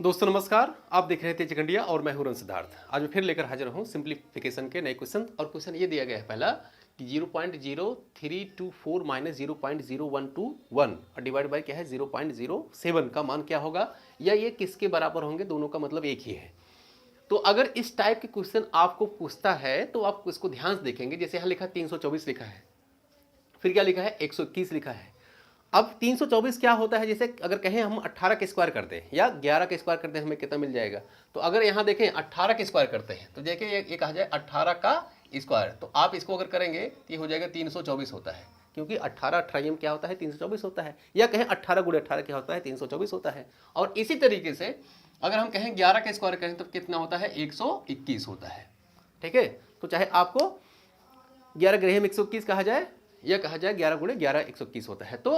दोस्तों नमस्कार, आप देख रहे थे चिकंडिया और मैं हूं सिद्धार्थ। आज मैं फिर लेकर हाजिर हूं सिंप्लीफिकेशन के नए क्वेश्चन। और क्वेश्चन ये दिया गया है पहला कि 0.0324 माइनस 0.0121 और डिवाइड बाई क्या है 0.07 का मान क्या होगा, या ये किसके बराबर होंगे, दोनों का मतलब एक ही है। तो अगर इस टाइप के क्वेश्चन आपको पूछता है तो आप इसको ध्यान से देखेंगे। जैसे यहाँ लिखा 324 लिखा है, फिर क्या लिखा है 121 लिखा है। अब 324 क्या होता है, जैसे अगर कहें हम 18 के स्क्वायर करते हैं या 11 के स्क्वायर करते हैं, हमें कितना मिल जाएगा। तो अगर यहाँ देखें 18 के स्क्वायर करते हैं तो देखिए ये कहा जाए 18 का स्क्वायर, तो आप इसको अगर करेंगे तो ये हो जाएगा 324 होता है, क्योंकि 18 18 क्या होता है 324 होता है। या कहें 18 गुणे 18 क्या होता है 324 होता है। और इसी तरीके से अगर हम कहें 11 के स्क्वायर करें तो कितना होता है 121 होता है। ठीक है, तो चाहे आपको 11 ग्रह में 121 कहा जाए या कहा जाए 11 गुणे 11 121 होता है। तो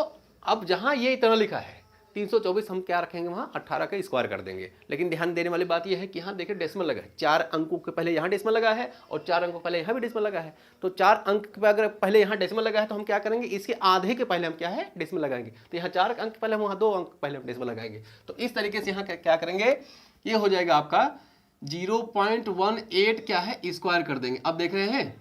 अब जहां ये इतना लिखा है 324, हम क्या रखेंगे वहां 18 का स्क्वायर कर देंगे। लेकिन ध्यान देने वाली बात यह है कि यहाँ देखिए डेसिमल लगा है, 4 अंकों के पहले यहाँ डेसिमल लगा है और 4 अंकों पहले यहाँ भी डेसिमल लगा है। तो 4 अंक पे अगर पहले यहाँ डेसिमल लगा है तो हम क्या करेंगे, इसके आधे के पहले हम क्या है डेसिमल लगाएंगे। तो यहाँ 4 अंक पहले हम वहाँ 2 अंक पहले हम डेसिमल लगाएंगे। तो इस तरीके से यहाँ क्या करेंगे, ये हो जाएगा आपका 0.18 क्या है स्क्वायर कर देंगे। अब देख रहे हैं,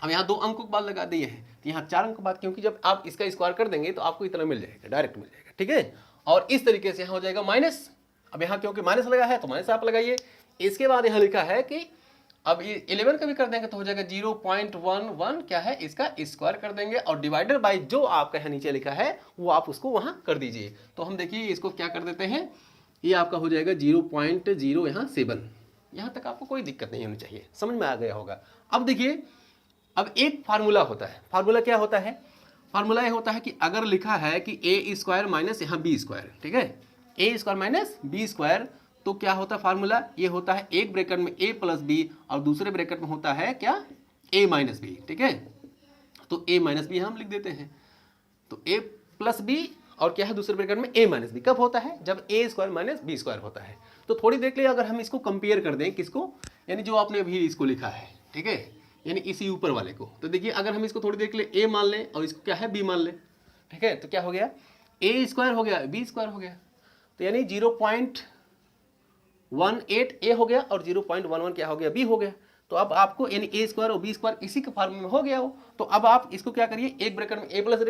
अब यहाँ 2 अंकों के बाद लगा दिए हैं, तो यहाँ 4 अंक के बाद, क्योंकि जब आप इसका स्क्वायर कर देंगे तो आपको इतना मिल जाएगा, डायरेक्ट मिल जाएगा। ठीक है, और इस तरीके से यहाँ हो जाएगा माइनस। अब यहाँ क्योंकि माइनस लगा है तो माइनस आप लगाइए। इसके बाद यहाँ लिखा है कि अब ये 11 का भी कर देंगे तो हो जाएगा 0.11 क्या है इसका स्क्वायर कर देंगे, और डिवाइडर बाई जो आपका यहाँ नीचे लिखा है वो आप उसको वहाँ कर दीजिए। तो हम देखिए इसको क्या कर देते हैं, ये आपका हो जाएगा 0.07। यहाँ तक आपको कोई दिक्कत नहीं होनी चाहिए, समझ में आ गया होगा। अब देखिए, अब एक फार्मूला होता है। फार्मूला क्या होता है, फार्मूला ये होता है कि अगर लिखा है कि ए स्क्वायर माइनस यहाँ बी स्क्वायर, ठीक है, ए स्क्वायर माइनस बी स्क्वायर, तो क्या होता है फार्मूला, ये होता है एक ब्रैकेट में ए प्लस बी और दूसरे ब्रैकेट में होता है क्या ए माइनस बी। ठीक है, तो ए माइनस बी हम लिख देते हैं, तो ए प्लस बी और क्या है दूसरे ब्रैकेट में ए माइनस बी। कब होता है, जब ए स्क्वायर माइनस बी स्क्वायर होता है। तो थोड़ी देख लिया, अगर हम इसको कंपेयर कर दें किसको, यानी जो आपने अभी इसको लिखा है, ठीक है, यानी इसी ऊपर वाले को, तो देखिए अगर हम इसको थोड़ी देर के लिए ए मान लें और इसको क्या है बी मान लें, ठीक है, तो क्या हो गया ए स्क्वायर हो गया बी स्क्वायर हो गया। तो यानी 0.18 ए हो गया और 0.11 क्या हो गया बी हो गया। तो अब आपको यानी ए स्क्वायर और बी स्क्वायर इसी के फॉर्म में हो गया हो। तो अब आप इसको क्या करिए, एक ब्रैकेट में ए प्लस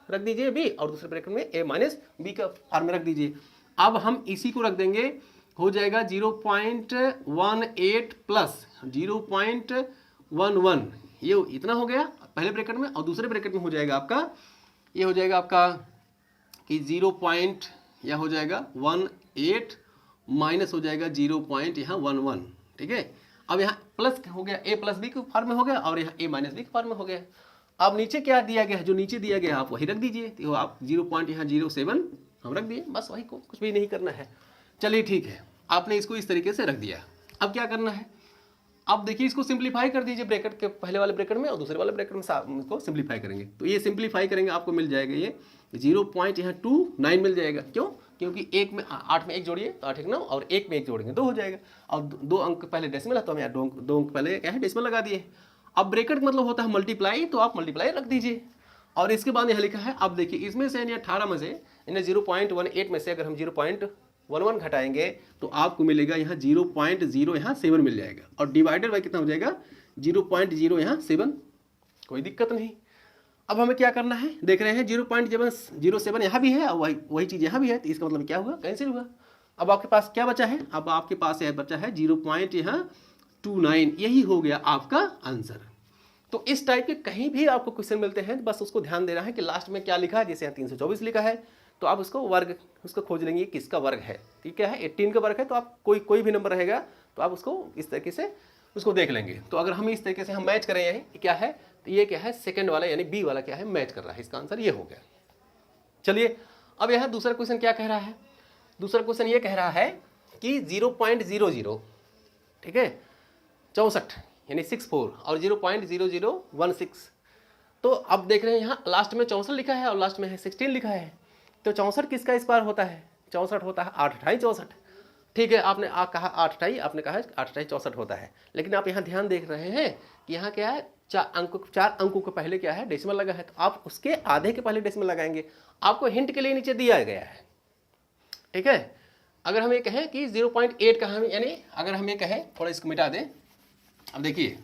रख दीजिए बी और दूसरे ब्रैकेट में ए माइनस बी का फॉर्म में रख दीजिए। अब हम इसी को रख देंगे, हो जाएगा 0.18 प्लस 0.11, ये इतना हो गया पहले ब्रैकेट में, और दूसरे ब्रैकेट में हो जाएगा आपका, ये हो जाएगा आपका कि 0. यह हो जाएगा 18 माइनस हो जाएगा 0.11। ठीक है, अब यहाँ प्लस हो गया ए प्लस बी के फॉर्म में हो गया और यहाँ ए माइनस बी के फॉर्म में हो गया। अब नीचे क्या दिया गया है, जो नीचे दिया गया आप वही रख दीजिए। तो आप 0.07 हम रख दिए, बस वही को कुछ भी नहीं करना है। चलिए ठीक है, आपने इसको इस तरीके से रख दिया। अब क्या करना है, अब देखिए इसको सिंप्लीफाई कर दीजिए, ब्रैकेट के पहले वाले ब्रैकेट में और दूसरे वाले ब्रैकेट में इसको सिंप्लीफाई करेंगे। तो ये सिंप्लीफाई करेंगे आपको मिल जाएगा ये 0.29 मिल जाएगा। क्यों, क्योंकि एक में 8 में 1 जोड़िए तो 8 1 9 और 1 में 1 जोड़ेंगे 2 हो जाएगा। और 2 अंक पहले डेसिमल है तो हम यहाँ 2 अंक पहले क्या है डेसिमल लगा दिए। अब ब्रैकेट मतलब होता है मल्टीप्लाई, तो आप मल्टीप्लाई रख दीजिए। और इसके बाद यहाँ लिखा है, अब देखिए इसमें से यानी 18 में से यानी 0.18 में से अगर हम 0.11 घटाएंगे तो आपको मिलेगा यहाँ 0.07 मिल जाएगा, और डिवाइडेड बाई कितना हो जाएगा 0.07। कोई दिक्कत नहीं। अब हमें क्या करना है, देख रहे हैं 0.07 यहाँ भी है और वही चीज़ यहाँ भी है, तो इसका मतलब क्या हुआ, कैंसिल हुआ। अब आपके पास क्या बचा है, अब आपके पास बचा है 0.29, यही हो गया आपका आंसर। तो इस टाइप के कहीं भी आपको क्वेश्चन मिलते हैं, बस उसको ध्यान देना है कि लास्ट में क्या लिखा है। जैसे यहाँ 324 लिखा है तो आप उसको वर्ग उसको खोज लेंगे किसका वर्ग है। ठीक है, 18 का वर्ग है तो आप कोई भी नंबर रहेगा तो आप उसको इस तरीके से उसको देख लेंगे। तो अगर हम इस तरीके से हम मैच करें यही क्या है, तो ये क्या है सेकंड वाला यानी बी वाला क्या है मैच कर रहा है, इसका आंसर ये हो गया। चलिए अब यहाँ दूसरा क्वेश्चन क्या कह रहा है, दूसरा क्वेश्चन ये कह रहा है कि 0.00, ठीक है, 64 यानी 64 और 0.0016। तो अब देख रहे हैं यहाँ लास्ट में 64 लिखा है और लास्ट में है 16 लिखा है। तो 64 किसका स्क्वायर होता है, 64 होता है 8 अठाई 64। ठीक है, आपने कहा 8 अठाई, आपने कहा 8 अठाई 64 होता है। लेकिन आप यहाँ ध्यान देख रहे हैं कि यहाँ क्या है, 4 अंकों के पहले क्या है डेसिमल लगा है, तो आप उसके आधे के पहले डेसिमल लगाएंगे। आपको हिंट के लिए नीचे दिया गया है, ठीक है, अगर हम ये कहें कि 0.8 का हम यानी अगर हम ये कहें, थोड़ा इसको मिटा दें। अब देखिए,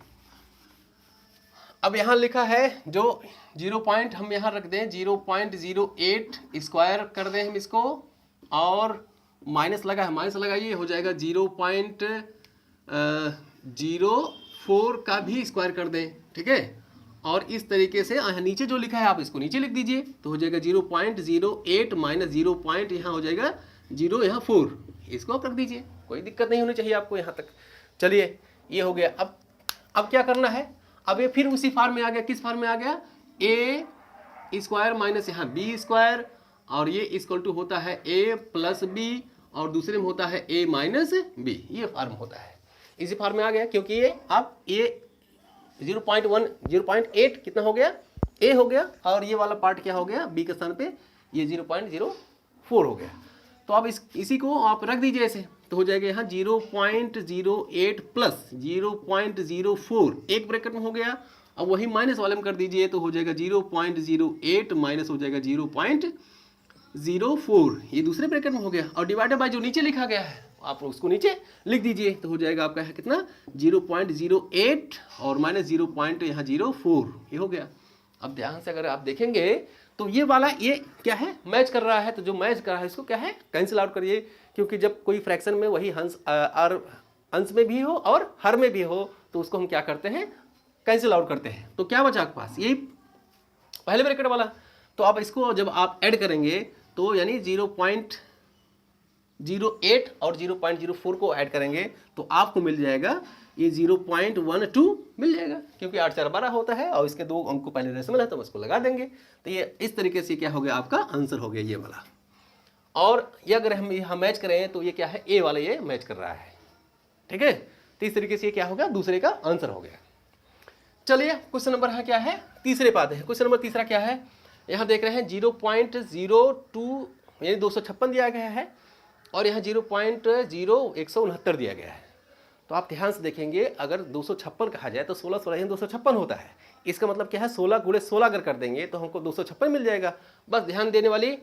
अब यहाँ लिखा है जो 0 पॉइंट हम यहाँ रख दें 0.08 स्क्वायर कर दें हम इसको, और माइनस लगा है, माइनस लगाइए, हो जाएगा 0.04 का भी स्क्वायर कर दें, ठीक है। और इस तरीके से यहाँ नीचे जो लिखा है आप इसको नीचे लिख दीजिए, तो हो जाएगा 0.08 माइनस 0 पॉइंट यहाँ हो जाएगा 0 यहाँ 4, इसको आप रख दीजिए, कोई दिक्कत नहीं होनी चाहिए आपको यहाँ तक। चलिए ये हो गया। अब क्या करना है, अब ये फिर उसी फार्म में आ गया। किस फार्म में आ गया, ए स्क्वायर माइनस यहाँ बी स्क्वायर, और ये इक्वल टू होता है ए प्लस बी, और दूसरे में होता है ए माइनस बी, ये फार्म होता है। इसी फार्म में आ गया, क्योंकि ये अब ये 0.8 कितना हो गया, ए हो गया, और ये वाला पार्ट क्या हो गया, बी के स्थान पे ये 0.04 हो गया। तो अब इसी को आप रख दीजिए ऐसे, तो हो जाएगा यहाँ 0.08 प्लस 0.04 एक ब्रैकेट में हो गया। अब वही माइनस वाले में कर दीजिए, तो हो जाएगा 0.08 माइनस हो जाएगा 0.04, ये दूसरे ब्रैकेट में हो गया। और डिवाइडेड बाय जो नीचे लिखा गया है आप उसको नीचे लिख दीजिए, तो हो जाएगा आपका है कितना 0.08 और माइनस 0.04, ये हो गया। अब ध्यान से अगर आप देखेंगे तो ये वाला ये क्या है, मैच कर रहा है, तो जो मैच कर रहा है इसको क्या है, कैंसिल आउट करिए, क्योंकि जब कोई फ्रैक्शन में वही अंश में भी हो और हर में भी हो, तो उसको हम क्या करते हैं, कैंसिल आउट करते हैं। तो क्या बचा आपके पास, यही पहले ब्रैकेट वाला। तो अब इसको जब आप ऐड करेंगे तो यानी 0.08 और 0.04 को ऐड करेंगे तो आपको मिल जाएगा ये 0.12 मिल जाएगा, क्योंकि 8 4 12 होता है, और इसके 2 अंक को पहले डेसिमल है तो हम इसको लगा देंगे। तो ये इस तरीके से क्या हो गया, आपका आंसर हो गया ये वाला। और ये अगर हम यहाँ मैच करें तो ये क्या है, ए वाला ये मैच कर रहा है, ठीक है। तो इस तरीके से ये क्या हो गया, दूसरे का आंसर हो गया। चलिए क्वेश्चन नंबर है क्या है, तीसरे पाते हैं। क्वेश्चन नंबर तीसरा क्या है, यहाँ देख रहे हैं 0.02 यानी 256 दिया गया है, और यहाँ 0.0169 दिया गया है। तो आप ध्यान से देखेंगे, अगर 256 कहा जाए तो 16 16 256 होता है। इसका मतलब क्या है, 16 गुणे 16 अगर कर देंगे तो हमको 256 मिल जाएगा। बस ध्यान देने वाली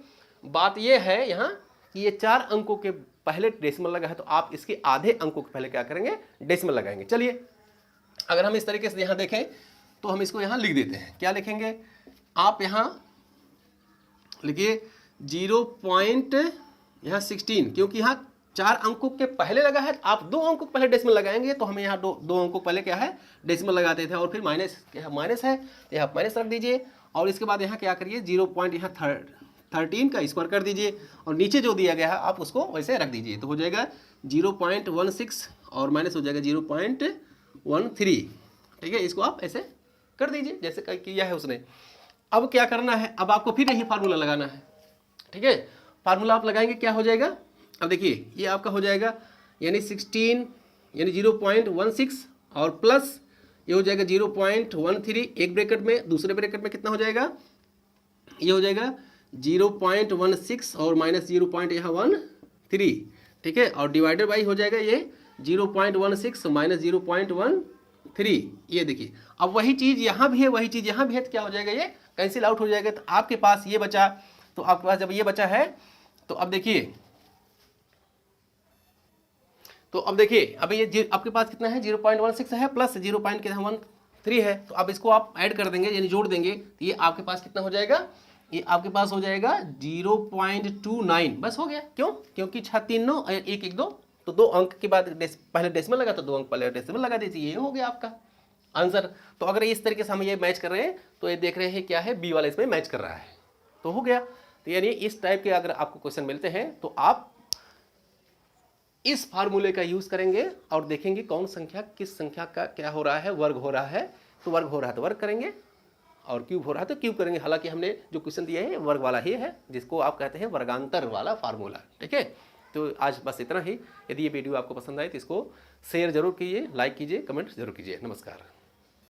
बात यह है यहाँ कि ये 4 अंकों के पहले डेसिमल लगा है, तो आप इसके आधे अंकों के पहले क्या करेंगे, डेसिमल लगाएंगे। चलिए अगर हम इस तरीके से यहाँ देखें तो हम इसको यहाँ लिख देते हैं। क्या लिखेंगे आप, यहाँ लिखिए 0.16, क्योंकि यहाँ 4 अंकों के पहले लगा है, आप 2 अंकों के पहले डेसिमल लगाएंगे, तो हमें यहाँ 2 अंकों पहले क्या है, डेसिमल लगाते थे, और फिर माइनस क्या माइनस है, तो यहाँ माइनस रख दीजिए। और इसके बाद यहाँ क्या करिए, 0.13 का स्क्वायर कर दीजिए, और नीचे जो दिया गया है आप उसको वैसे रख दीजिए, तो हो जाएगा 0.16 और माइनस हो जाएगा 0.13, ठीक है। इसको आप ऐसे कर दीजिए जैसे किया है उसने। अब क्या करना है, अब आपको फिर यही फार्मूला लगाना है, ठीक है। फार्मूला आप लगाएंगे, क्या हो जाएगा, अब देखिए ये आपका हो जाएगा यानी 16 यानी 0.16 और प्लस ये हो जाएगा 0.13 एक ब्रैकेट में, दूसरे ब्रैकेट में कितना हो जाएगा, ये हो जाएगा 0.16 और माइनस 0.13, ठीक है। और डिवाइडेड बाई हो जाएगा ये 0.16 माइनस 0.13, ये देखिए। अब वही चीज़ यहाँ भी है, वही चीज़ यहाँ भी है, तो क्या हो जाएगा, ये कैंसिल आउट हो जाएगा। तो आपके पास ये बचा, तो आपके पास जब ये बचा है तो अब देखिए, तो अब देखिए अब ये आपके पास कितना है, 0.16 है प्लस 0.13 है, तो अब इसको आप ऐड कर देंगे यानी जोड़ देंगे, तो ये आपके पास कितना हो जाएगा, ये आपके पास हो जाएगा 0.29, बस हो गया। क्यों, क्योंकि 6 3 9 1 1 2, तो 2 अंक के बाद पहले डेसिमल लगा, तो 2 अंक पहले डेसिमल लगा दीजिए, ये हो गया आपका आंसर। तो अगर इस तरीके से हम ये मैच कर रहे हैं तो ये देख रहे हैं क्या है, बी वाला इसमें मैच कर रहा है, तो हो गया। तो यानी इस टाइप के अगर आपको क्वेश्चन मिलते हैं तो आप इस फार्मूले का यूज करेंगे और देखेंगे कौन संख्या किस संख्या का क्या हो रहा है, वर्ग हो रहा है तो वर्ग हो रहा है तो वर्ग करेंगे, और क्यूब हो रहा है तो क्यूब करेंगे। हालांकि हमने जो क्वेश्चन दिया है वर्ग वाला ही है, जिसको आप कहते हैं वर्गांतर वाला फार्मूला, ठीक है। तो आज बस इतना ही। यदि ये वीडियो आपको पसंद आए तो इसको शेयर जरूर कीजिए, लाइक कीजिए, कमेंट जरूर कीजिए। नमस्कार।